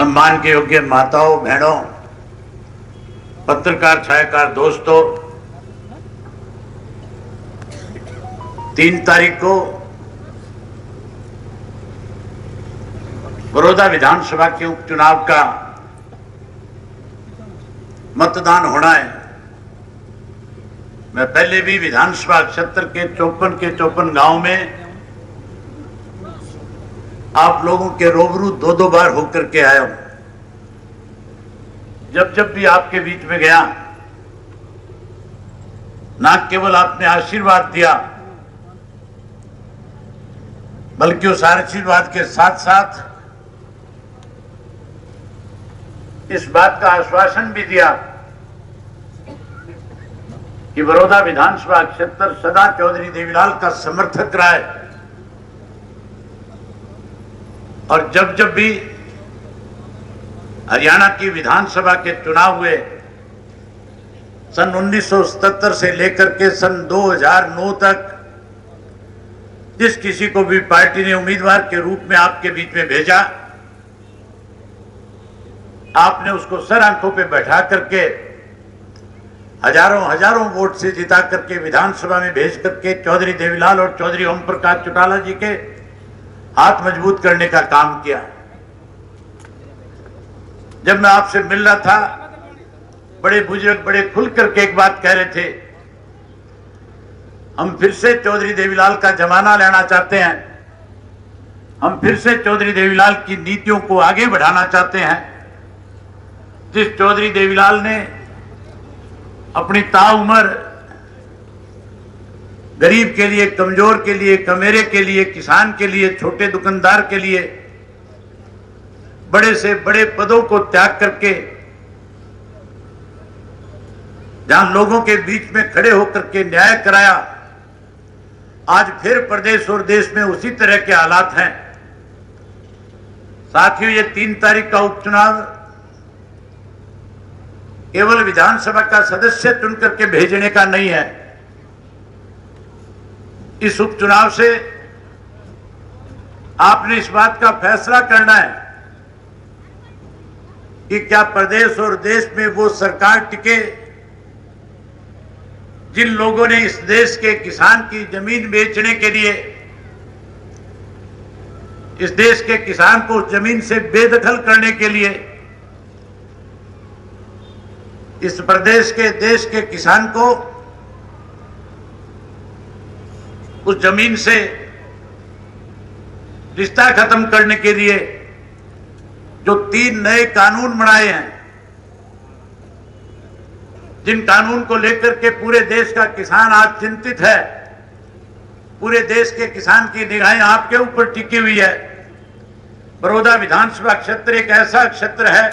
सम्मान के योग्य माताओं, बहनों, पत्रकार, छायाकार दोस्तों, 3 तारीख को बड़ौदा विधानसभा के उपचुनाव का मतदान होना है। मैं पहले भी विधानसभा क्षेत्र के 54 गांव में आप लोगों के रूबरू 2 बार होकर के आया हूं। जब भी आपके बीच में गया, ना केवल आपने आशीर्वाद दिया, बल्कि उस आशीर्वाद के साथ साथ इस बात का आश्वासन भी दिया कि बड़ौदा विधानसभा क्षेत्र सदा चौधरी देवीलाल का समर्थक रहा है। और जब भी हरियाणा की विधानसभा के चुनाव हुए, सन 1977 से लेकर के सन 2009 तक जिस किसी को भी पार्टी ने उम्मीदवार के रूप में आपके बीच में भेजा, आपने उसको सर आंखों पे बैठा करके हजारों वोट से जिता करके विधानसभा में भेज करके चौधरी देवीलाल और चौधरी ओम प्रकाश चौटाला जी के हाथ मजबूत करने का काम किया। जब मैं आपसे मिल रहा था, बड़े बुजुर्ग बड़े खुल करके एक बात कह रहे थे, हम फिर से चौधरी देवीलाल का जमाना लेना चाहते हैं, हम फिर से चौधरी देवीलाल की नीतियों को आगे बढ़ाना चाहते हैं। जिस चौधरी देवीलाल ने अपनी ताउम्र गरीब के लिए, कमजोर के लिए, कमेरे के लिए, किसान के लिए, छोटे दुकानदार के लिए बड़े से बड़े पदों को त्याग करके जहां लोगों के बीच में खड़े होकर के न्याय कराया, आज फिर प्रदेश और देश में उसी तरह के हालात हैं। साथियों, ये 3 तारीख का उपचुनाव केवल विधानसभा का सदस्य चुन करके भेजने का नहीं है। इस उपचुनाव से आपने इस बात का फैसला करना है कि क्या प्रदेश और देश में वो सरकार टिके जिन लोगों ने इस देश के किसान की जमीन बेचने के लिए, इस देश के किसान को उस जमीन से बेदखल करने के लिए, इस प्रदेश के देश के किसान को उस जमीन से रिश्ता खत्म करने के लिए जो 3 नए कानून बनाए हैं, जिन कानून को लेकर के पूरे देश का किसान आज चिंतित है, पूरे देश के किसान की निगाहें आपके ऊपर टिकी हुई है। बड़ौदा विधानसभा क्षेत्र एक ऐसा क्षेत्र है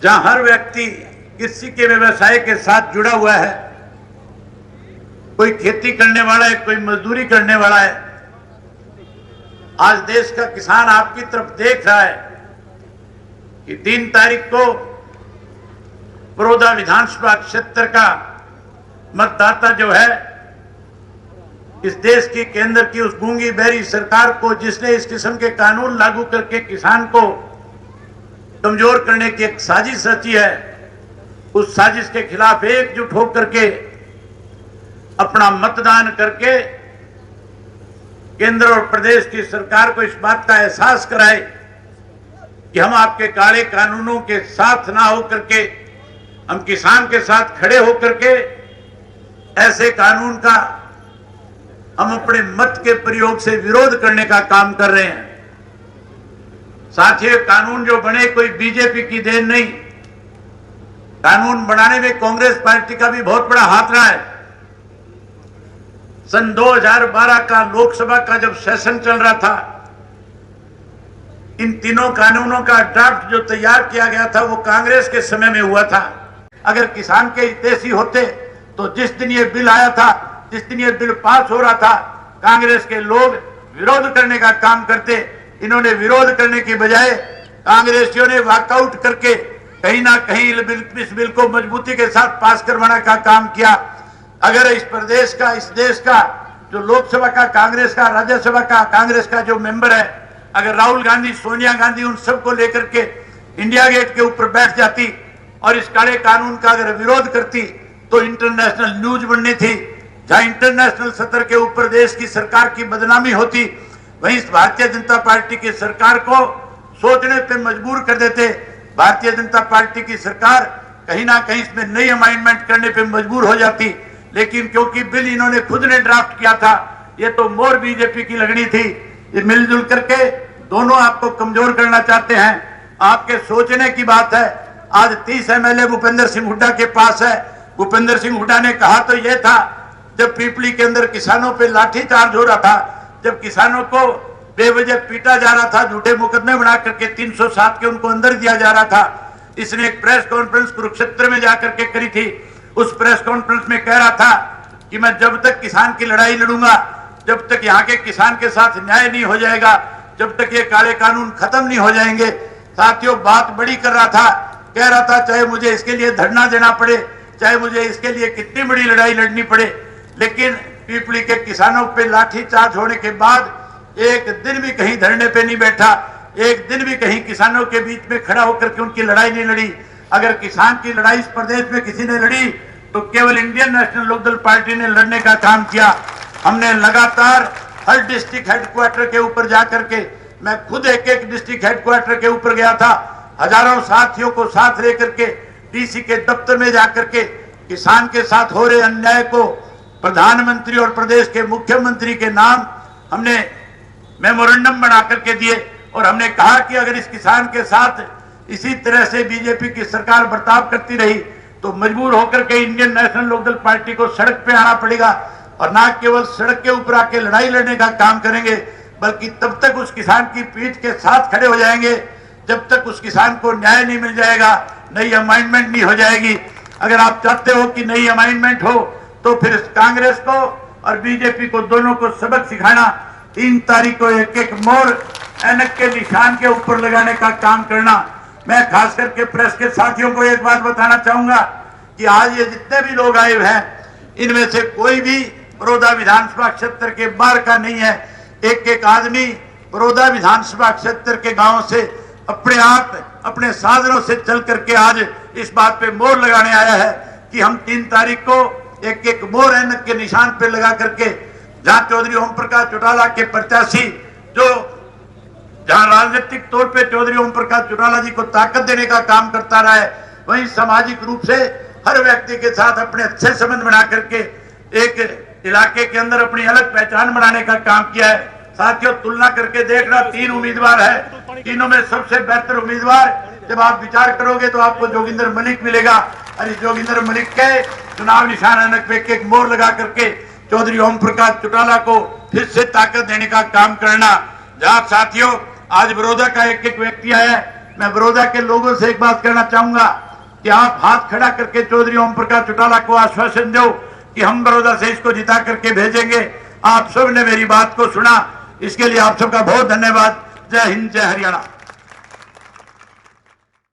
जहां हर व्यक्ति कृषि के व्यवसाय के साथ जुड़ा हुआ है। कोई खेती करने वाला है, कोई मजदूरी करने वाला है। आज देश का किसान आपकी तरफ देख रहा है कि 3 तारीख को बड़ौदा विधानसभा क्षेत्र का मतदाता जो है, इस देश की केंद्र की उस गूंगी बहरी सरकार को, जिसने इस किस्म के कानून लागू करके किसान को कमजोर करने की एक साजिश रची है, उस साजिश के खिलाफ एकजुट होकर के अपना मतदान करके केंद्र और प्रदेश की सरकार को इस बात का एहसास कराए कि हम आपके काले कानूनों के साथ ना होकर के, हम किसान के साथ खड़े होकर के ऐसे कानून का हम अपने मत के प्रयोग से विरोध करने का काम कर रहे हैं। साथियों, कानून जो बने कोई बीजेपी की देन नहीं, कानून बनाने में कांग्रेस पार्टी का भी बहुत बड़ा हाथ रहा है। सन 2012 का लोकसभा का जब सेशन चल रहा था, इन तीनों कानूनों का ड्राफ्ट जो तैयार किया गया था वो कांग्रेस के समय में हुआ था। अगर किसान के हितैषी होते तो जिस दिन ये बिल आया था, जिस दिन ये बिल पास हो रहा था, कांग्रेस के लोग विरोध करने का काम करते। इन्होंने विरोध करने की बजाय कांग्रेसियों ने वॉकआउट करके कहीं ना कहीं इस बिल को मजबूती के साथ पास करवाने का काम किया। अगर इस प्रदेश का, इस देश का जो लोकसभा का कांग्रेस का, राज्यसभा का कांग्रेस का जो मेंबर है, अगर राहुल गांधी, सोनिया गांधी उन सबको लेकर के इंडिया गेट के ऊपर बैठ जाती और इस काले कानून का अगर विरोध करती तो इंटरनेशनल न्यूज बननी थी। जहां इंटरनेशनल सतर के ऊपर देश की सरकार की बदनामी होती, वहीं भारतीय जनता पार्टी की सरकार को सोचने पे मजबूर कर देते। भारतीय जनता पार्टी की सरकार कहीं ना कहीं इसमें नई अमेंडमेंट करने पे मजबूर हो जाती, लेकिन क्योंकि बिल इन्होंने खुद ने ड्राफ्ट किया था, ये तो मोर बीजेपी की लगनी थी। ये मिलजुल करके दोनों आपको कमजोर करना चाहते हैं। आपके सोचने की बात है। आज 30 एमएलए भूपेंद्र सिंह हुड्डा के पास है। भूपेंद्र सिंह हुड्डा ने कहा तो यह था, जब पीपली के अंदर किसानों पे लाठीचार्ज हो रहा था, जब किसानों को बेवजह पीटा जा रहा था, झूठे मुकदमे बना करके 307 के उनको अंदर दिया जा रहा था, इसने एक प्रेस कॉन्फ्रेंस कुरुक्षेत्र में जाकर के करी थी। उस प्रेस कॉन्फ्रेंस में कह रहा था कि मैं जब तक किसान की लड़ाई लड़ूंगा, जब तक यहाँ के किसान के साथ न्याय नहीं हो जाएगा, जब तक ये काले कानून खत्म नहीं हो जाएंगे। साथियों, बात बड़ी कर रहा था, कह रहा था चाहे मुझे इसके लिए धरना देना पड़े, चाहे मुझे इसके लिए कितनी बड़ी लड़ाई लड़नी पड़े, लेकिन पीपली के किसानों पे लाठीचार्ज होने के बाद एक दिन भी कहीं धरने पे नहीं बैठा, एक दिन भी कहीं किसानों के बीच में खड़ा होकर के उनकी लड़ाई नहीं लड़ी। अगर किसान की लड़ाई इस प्रदेश में किसी ने लड़ी तो केवल इंडियन नेशनल लोकदल पार्टी ने लड़ने का काम किया। हमने लगातार हर डिस्ट्रिक्ट हेडक्वार्टर के ऊपर जाकर के, मैं खुद एक एक डिस्ट्रिक्ट हेडक्वार्टर के ऊपर गया था, हजारों साथियों को साथ लेकर के डीसी के दफ्तर में जाकर के किसान के साथ हो रहे अन्याय को प्रधानमंत्री और प्रदेश के मुख्यमंत्री के नाम हमने मेमोरेंडम बना करके दिए और हमने कहा कि अगर इस किसान के साथ इसी तरह से बीजेपी की सरकार बर्ताव करती रही तो मजबूर होकर के इंडियन नेशनल लोकदल पार्टी को सड़क पे आना पड़ेगा, और ना केवल सड़क के ऊपर आके लड़ाई लड़ने का काम करेंगे, बल्कि तब तक उस किसान की पीठ के साथ खड़े हो जाएंगे जब तक उस किसान को न्याय नहीं मिल जाएगा, नई अमेंडमेंट नहीं हो जाएगी। अगर आप चाहते हो कि नई अमेंडमेंट हो तो फिर कांग्रेस को और बीजेपी को दोनों को सबक सिखाना, 3 तारीख को एक एक मोर ऐनक के निशान के ऊपर लगाने का काम करना। मैं खास करके प्रेस के साथियों को एक बात बताना चाहूंगा कि आज ये जितने भी लोग आए हुए हैं, इनमें से कोई भी बड़ौदा विधानसभा क्षेत्र के बाहर का नहीं है। एक एक आदमी बड़ौदा विधानसभा क्षेत्र के गांव से अपने आप अपने साधनों से चल करके आज इस बात पे मोहर लगाने आया है कि हम 3 तारीख को एक एक मोहर ऐनक के निशान पे लगा करके, जहां चौधरी ओम प्रकाश चौटाला के प्रत्याशी, जो जहां राजनीतिक तौर पे चौधरी ओम प्रकाश चौटाला जी को ताकत देने का काम करता रहा है, वहीं सामाजिक रूप से हर व्यक्ति के साथ अपने अच्छे संबंध बना करके एक इलाके के अंदर अपनी अलग पहचान बनाने का काम किया है। साथियों, तुलना करके देखना, 3 उम्मीदवार है, तीनों में सबसे बेहतर उम्मीदवार जब आप विचार करोगे तो आपको जोगिंदर मलिक मिलेगा, और इस जोगिंदर मलिक के चुनाव निशान ऐनक पे एक मोहर लगा करके चौधरी ओम प्रकाश चौटाला को फिर से ताकत देने का काम करना। जहां साथियों आज बड़ौदा का एक एक व्यक्ति आया है, मैं बड़ौदा के लोगों से एक बात कहना चाहूंगा कि आप हाथ खड़ा करके चौधरी ओम प्रकाश चौटाला को आश्वासन दो कि हम बड़ौदा से इसको जिता करके भेजेंगे। आप सब ने मेरी बात को सुना, इसके लिए आप सबका बहुत धन्यवाद। जय हिंद, जय हरियाणा।